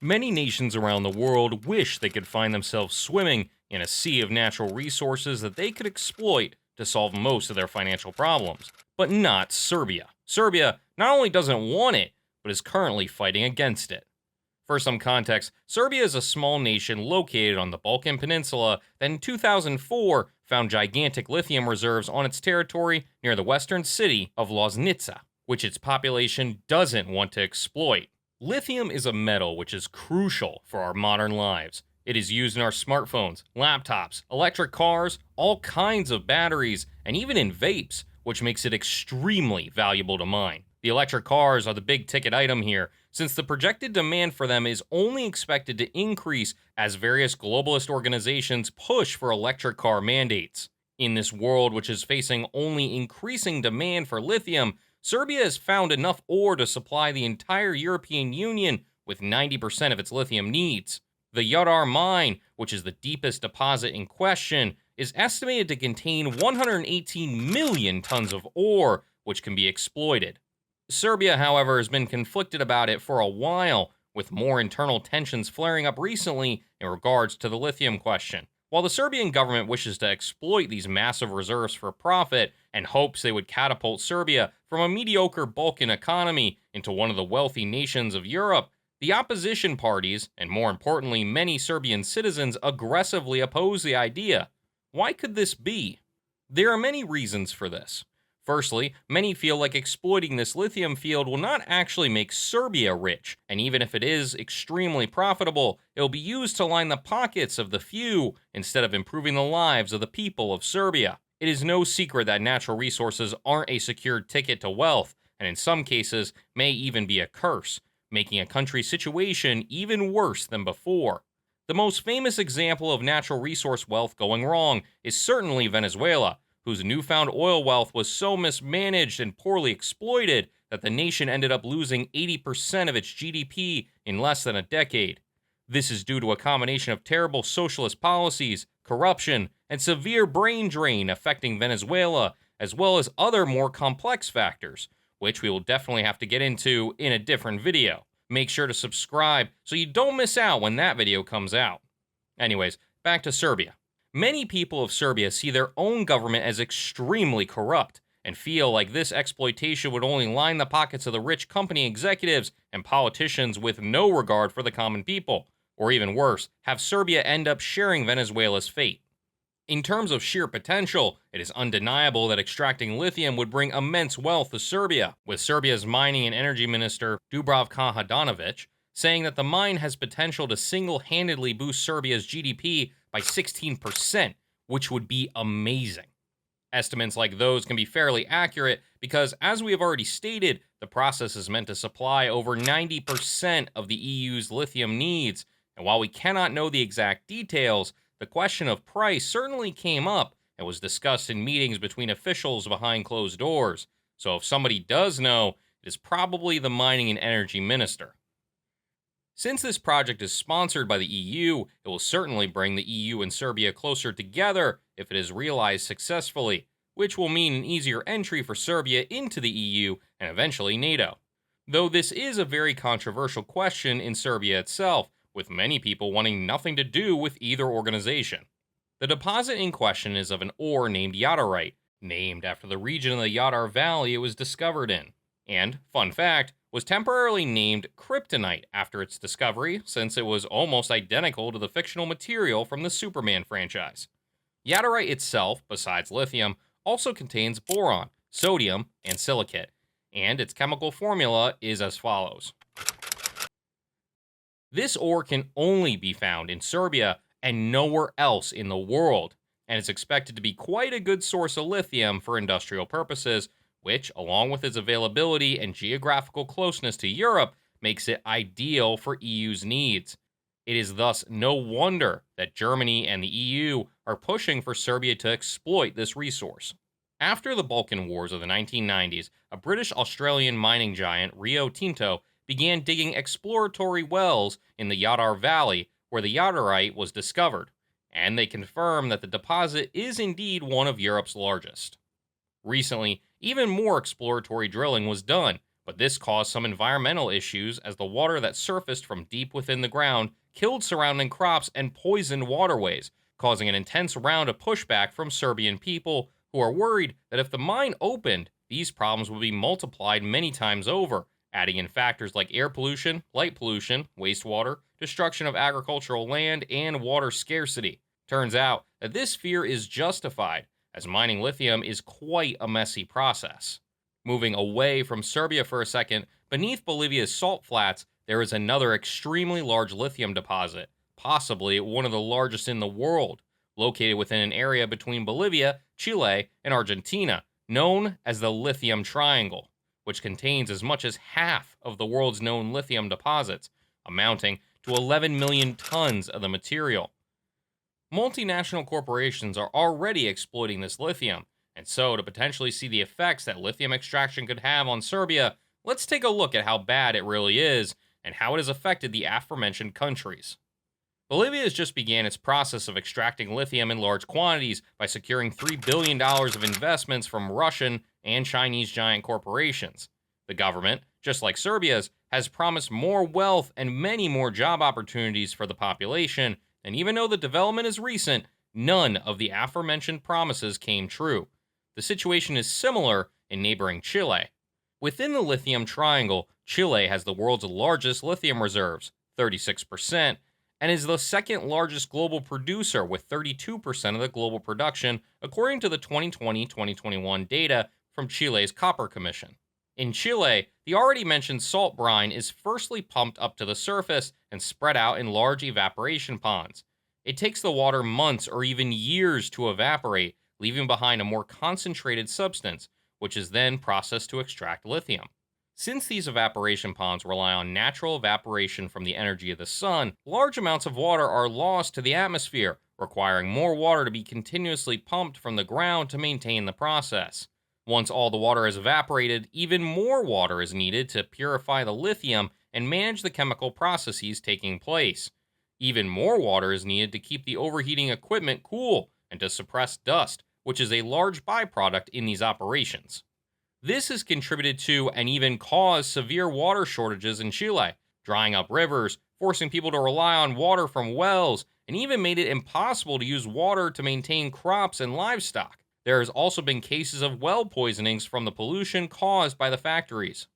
Many nations around the world wish they could find themselves swimming in a sea of natural resources that they could exploit to solve most of their financial problems. But not Serbia. Serbia not only doesn't want it, but is currently fighting against it. For some context, Serbia is a small nation located on the Balkan Peninsula that in 2004 found gigantic lithium reserves on its territory near the western city of Loznica, which its population doesn't want to exploit. Lithium is a metal which is crucial for our modern lives. It is used in our smartphones, laptops, electric cars, all kinds of batteries, and even in vapes, which makes it extremely valuable to mine. The electric cars are the big ticket item here, since the projected demand for them is only expected to increase as various globalist organizations push for electric car mandates. In this world which is facing only increasing demand for lithium, Serbia has found enough ore to supply the entire European Union with 90% of its lithium needs. The Yadar mine, which is the deepest deposit in question, is estimated to contain 118 million tons of ore, which can be exploited. Serbia, however, has been conflicted about it for a while, with more internal tensions flaring up recently in regards to the lithium question. While the Serbian government wishes to exploit these massive reserves for profit and hopes they would catapult Serbia from a mediocre Balkan economy into one of the wealthy nations of Europe, the opposition parties, and more importantly, many Serbian citizens, aggressively oppose the idea. Why could this be? There are many reasons for this. Firstly, many feel like exploiting this lithium field will not actually make Serbia rich, and even if it is extremely profitable, it will be used to line the pockets of the few instead of improving the lives of the people of Serbia. It is no secret that natural resources aren't a secured ticket to wealth, and in some cases may even be a curse, making a country's situation even worse than before. The most famous example of natural resource wealth going wrong is certainly Venezuela, whose newfound oil wealth was so mismanaged and poorly exploited that the nation ended up losing 80% of its GDP in less than a decade. This is due to a combination of terrible socialist policies, corruption, and severe brain drain affecting Venezuela, as well as other more complex factors, which we will definitely have to get into in a different video. Make sure to subscribe so you don't miss out when that video comes out. Anyways, back to Serbia. Many people of Serbia see their own government as extremely corrupt and feel like this exploitation would only line the pockets of the rich company executives and politicians with no regard for the common people, or even worse, have Serbia end up sharing Venezuela's fate. In terms of sheer potential, it is undeniable that extracting lithium would bring immense wealth to Serbia, with Serbia's mining and energy minister Dubravka Hadanovic saying that the mine has potential to single-handedly boost Serbia's GDP by 16%, which would be amazing. Estimates like those can be fairly accurate because, as we have already stated, the process is meant to supply over 90% of the EU's lithium needs, and while we cannot know the exact details, the question of price certainly came up and was discussed in meetings between officials behind closed doors, so if somebody does know, it is probably the mining and energy minister. Since this project is sponsored by the EU, it will certainly bring the EU and Serbia closer together if it is realized successfully, which will mean an easier entry for Serbia into the EU and eventually NATO. Though this is a very controversial question in Serbia itself, with many people wanting nothing to do with either organization. The deposit in question is of an ore named Yadarite, named after the region of the Yadar Valley it was discovered in, and, fun fact, was temporarily named kryptonite after its discovery, since it was almost identical to the fictional material from the Superman franchise. Yadarite itself, besides lithium, also contains boron, sodium, and silicate, and its chemical formula is as follows. This ore can only be found in Serbia and nowhere else in the world, and is expected to be quite a good source of lithium for industrial purposes, which, along with its availability and geographical closeness to Europe, makes it ideal for EU's needs. It is thus no wonder that Germany and the EU are pushing for Serbia to exploit this resource. After the Balkan Wars of the 1990s, a British-Australian mining giant, Rio Tinto, began digging exploratory wells in the Yadar Valley where the Yadarite was discovered, and they confirmed that the deposit is indeed one of Europe's largest. Recently, even more exploratory drilling was done, But this caused some environmental issues as the water that surfaced from deep within the ground killed surrounding crops and poisoned waterways, causing an intense round of pushback from Serbian people who are worried that if the mine opened, these problems would be multiplied many times over, adding in factors like air pollution, light pollution, wastewater, destruction of agricultural land, and water scarcity. Turns out that this fear is justified, as mining lithium is quite a messy process. Moving away from Serbia for a second, beneath Bolivia's salt flats, there is another extremely large lithium deposit, possibly one of the largest in the world, located within an area between Bolivia, Chile, and Argentina, known as the Lithium Triangle, which contains as much as half of the world's known lithium deposits, amounting to 11 million tons of the material. Multinational corporations are already exploiting this lithium, and so to potentially see the effects that lithium extraction could have on Serbia, let's take a look at how bad it really is and how it has affected the aforementioned countries. Bolivia has just began its process of extracting lithium in large quantities by securing $3 billion of investments from Russian and Chinese giant corporations. The government, just like Serbia's, has promised more wealth and many more job opportunities for the population, and even though the development is recent, none of the aforementioned promises came true. The situation is similar in neighboring Chile. Within the Lithium Triangle, Chile has the world's largest lithium reserves, 36%, and is the second largest global producer with 32% of the global production, according to the 2020-2021 data from Chile's Copper Commission. In Chile, the already mentioned salt brine is firstly pumped up to the surface and spread out in large evaporation ponds. It takes the water months or even years to evaporate, leaving behind a more concentrated substance, which is then processed to extract lithium. Since these evaporation ponds rely on natural evaporation from the energy of the sun, large amounts of water are lost to the atmosphere, requiring more water to be continuously pumped from the ground to maintain the process. Once all the water is evaporated, even more water is needed to purify the lithium and manage the chemical processes taking place. Even more water is needed to keep the overheating equipment cool and to suppress dust, which is a large byproduct in these operations. This has contributed to and even caused severe water shortages in Chile, drying up rivers, forcing people to rely on water from wells, and even made it impossible to use water to maintain crops and livestock. There has also been cases of well poisonings from the pollution caused by the factories.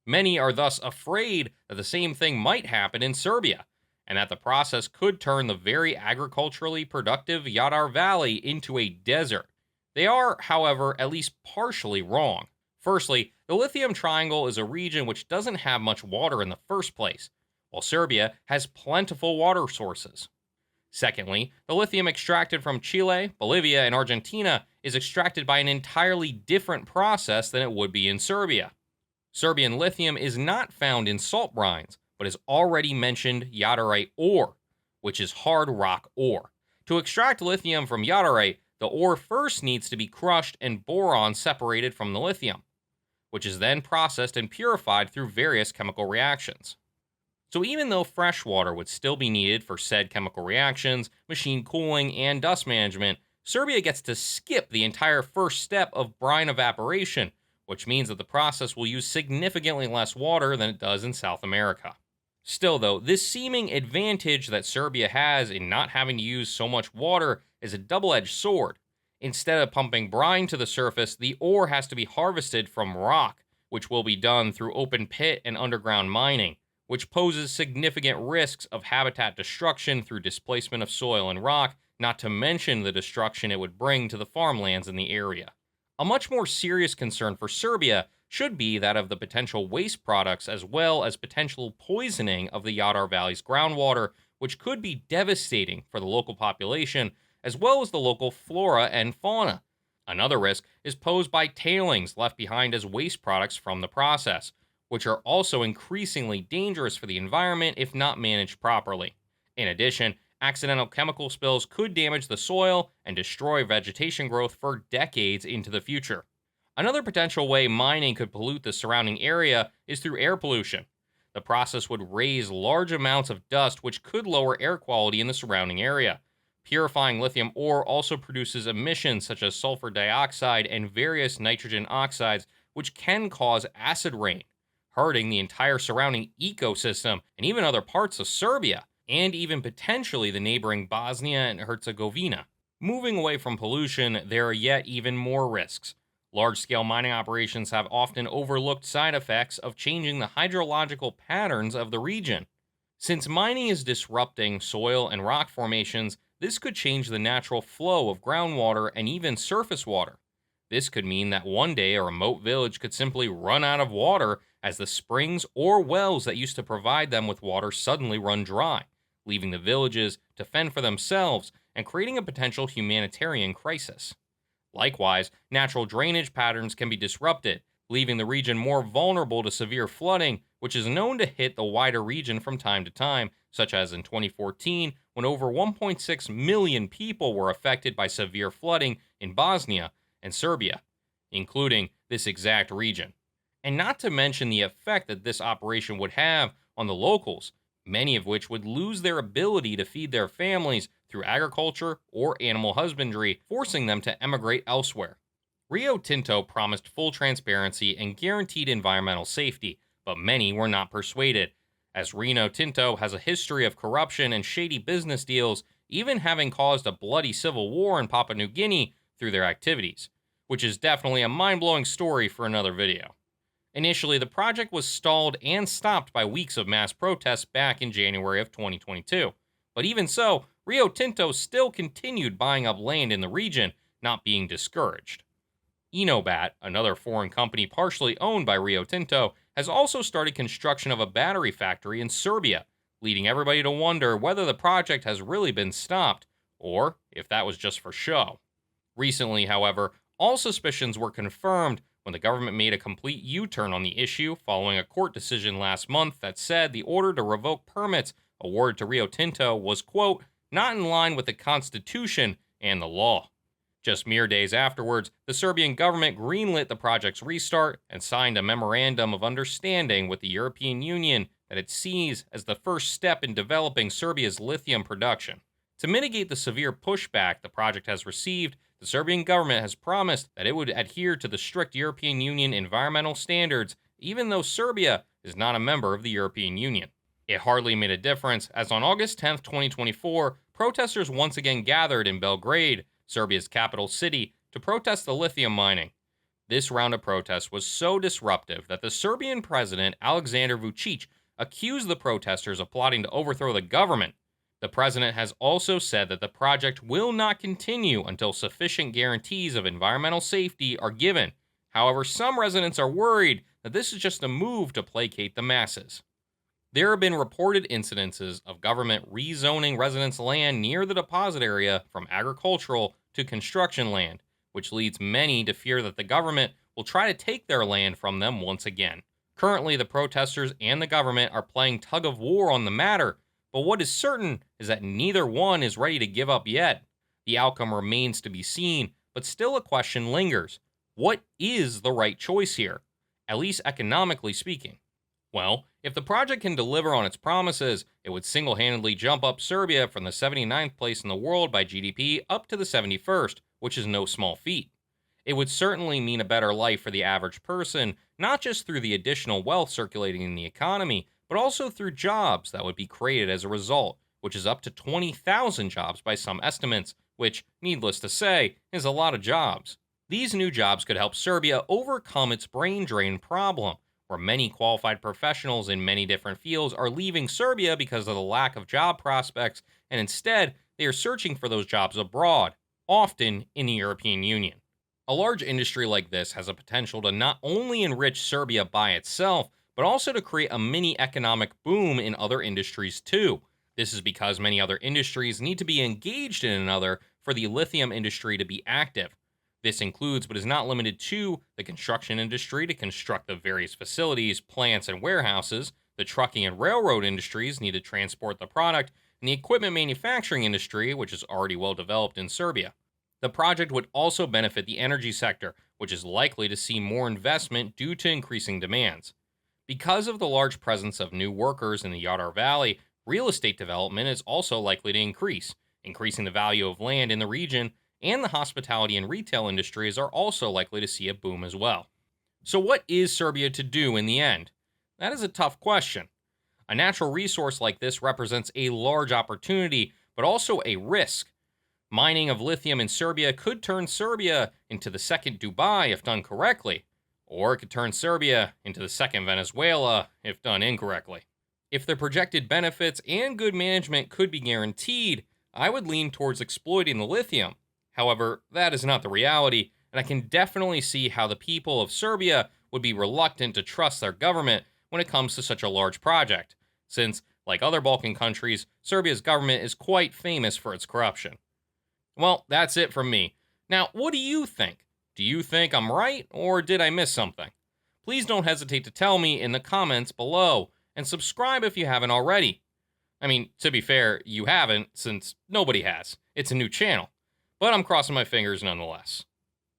Many are thus afraid that the same thing might happen in Serbia, and that the process could turn the very agriculturally productive Jadar Valley into a desert. They are, however, at least partially wrong. Firstly, the Lithium Triangle is a region which doesn't have much water in the first place, while Serbia has plentiful water sources. Secondly, the lithium extracted from Chile, Bolivia, and Argentina is extracted by an entirely different process than it would be in Serbia. Serbian lithium is not found in salt brines, but is already mentioned jadarite ore, which is hard rock ore. To extract lithium from jadarite, the ore first needs to be crushed and boron separated from the lithium, which is then processed and purified through various chemical reactions. So even though fresh water would still be needed for said chemical reactions, machine cooling, and dust management, Serbia gets to skip the entire first step of brine evaporation, which means that the process will use significantly less water than it does in South America. Still though, this seeming advantage that Serbia has in not having to use so much water is a double-edged sword. Instead of pumping brine to the surface, the ore has to be harvested from rock, which will be done through open pit and underground mining, which poses significant risks of habitat destruction through displacement of soil and rock, not to mention the destruction it would bring to the farmlands in the area. A much more serious concern for Serbia should be that of the potential waste products as well as potential poisoning of the Jadar Valley's groundwater, which could be devastating for the local population as well as the local flora and fauna. Another risk is posed by tailings left behind as waste products from the process, which are also increasingly dangerous for the environment if not managed properly. In addition, accidental chemical spills could damage the soil and destroy vegetation growth for decades into the future. Another potential way mining could pollute the surrounding area is through air pollution. The process would raise large amounts of dust, which could lower air quality in the surrounding area. Purifying lithium ore also produces emissions such as sulfur dioxide and various nitrogen oxides, which can cause acid rain. hurting the entire surrounding ecosystem and even other parts of Serbia, and even potentially the neighboring Bosnia and Herzegovina. Moving away from pollution, there are yet even more risks. Large scale mining operations have often overlooked side effects of changing the hydrological patterns of the region. Since mining is disrupting soil and rock formations, this could change the natural flow of groundwater and even surface water. This could mean that one day a remote village could simply run out of water as the springs or wells that used to provide them with water suddenly run dry, leaving the villages to fend for themselves and creating a potential humanitarian crisis. Likewise, natural drainage patterns can be disrupted, leaving the region more vulnerable to severe flooding, which is known to hit the wider region from time to time, such as in 2014 when over 1.6 million people were affected by severe flooding in Bosnia and Serbia, including this exact region. And not to mention the effect that this operation would have on the locals, many of which would lose their ability to feed their families through agriculture or animal husbandry, forcing them to emigrate elsewhere. Rio Tinto promised full transparency and guaranteed environmental safety, but many were not persuaded, as Rio Tinto has a history of corruption and shady business deals, even having caused a bloody civil war in Papua New Guinea through their activities, which is definitely a mind-blowing story for another video. Initially, the project was stalled and stopped by weeks of mass protests back in January of 2022. But even so, Rio Tinto still continued buying up land in the region, not being discouraged. Enobat, another foreign company partially owned by Rio Tinto, has also started construction of a battery factory in Serbia, leading everybody to wonder whether the project has really been stopped, or if that was just for show. Recently, however, all suspicions were confirmed when the government made a complete U-turn on the issue following a court decision last month that said the order to revoke permits awarded to Rio Tinto was, quote, not in line with the Constitution and the law. Just mere days afterwards, the Serbian government greenlit the project's restart and signed a memorandum of understanding with the European Union that it sees as the first step in developing Serbia's lithium production. To mitigate the severe pushback the project has received, the Serbian government has promised that it would adhere to the strict European Union environmental standards, even though Serbia is not a member of the European Union. It hardly made a difference, as on August 10, 2024, protesters once again gathered in Belgrade, Serbia's capital city, to protest the lithium mining. This round of protests was so disruptive that the Serbian president, Aleksandar Vučić, accused the protesters of plotting to overthrow the government. The president has also said that the project will not continue until sufficient guarantees of environmental safety are given. However, some residents are worried that this is just a move to placate the masses. There have been reported incidences of government rezoning residents' land near the deposit area from agricultural to construction land, which leads many to fear that the government will try to take their land from them once again. Currently, the protesters and the government are playing tug of war on the matter, but what is certain is that neither one is ready to give up yet. The outcome remains to be seen, but still a question lingers. What is the right choice here, at least economically speaking? Well, if the project can deliver on its promises, it would single-handedly jump up Serbia from the 79th place in the world by GDP up to the 71st, which is no small feat. It would certainly mean a better life for the average person, not just through the additional wealth circulating in the economy, but also through jobs that would be created as a result, which is up to 20,000 jobs by some estimates, which, needless to say, is a lot of jobs. These new jobs could help Serbia overcome its brain drain problem, where many qualified professionals in many different fields are leaving Serbia because of the lack of job prospects, and instead, they are searching for those jobs abroad, often in the European Union. A large industry like this has a potential to not only enrich Serbia by itself, but also to create a mini economic boom in other industries too. This is because many other industries need to be engaged in another for the lithium industry to be active. This includes, but is not limited to, the construction industry to construct the various facilities, plants, and warehouses, the trucking and railroad industries need to transport the product, and the equipment manufacturing industry, which is already well developed in Serbia. The project would also benefit the energy sector, which is likely to see more investment due to increasing demands. Because of the large presence of new workers in the Jadar Valley, real estate development is also likely to increase, increasing the value of land in the region, and the hospitality and retail industries are also likely to see a boom as well. So what is Serbia to do in the end? That is a tough question. A natural resource like this represents a large opportunity, but also a risk. Mining of lithium in Serbia could turn Serbia into the second Dubai if done correctly, or it could turn Serbia into the second Venezuela if done incorrectly. If the projected benefits and good management could be guaranteed, I would lean towards exploiting the lithium. However, that is not the reality, and I can definitely see how the people of Serbia would be reluctant to trust their government when it comes to such a large project, since, like other Balkan countries, Serbia's government is quite famous for its corruption. Well, that's it from me. Now, what do you think? Do you think I'm right, or did I miss something? Please don't hesitate to tell me in the comments below, and subscribe if you haven't already. I mean, to be fair, you haven't, since nobody has. It's a new channel. But I'm crossing my fingers nonetheless.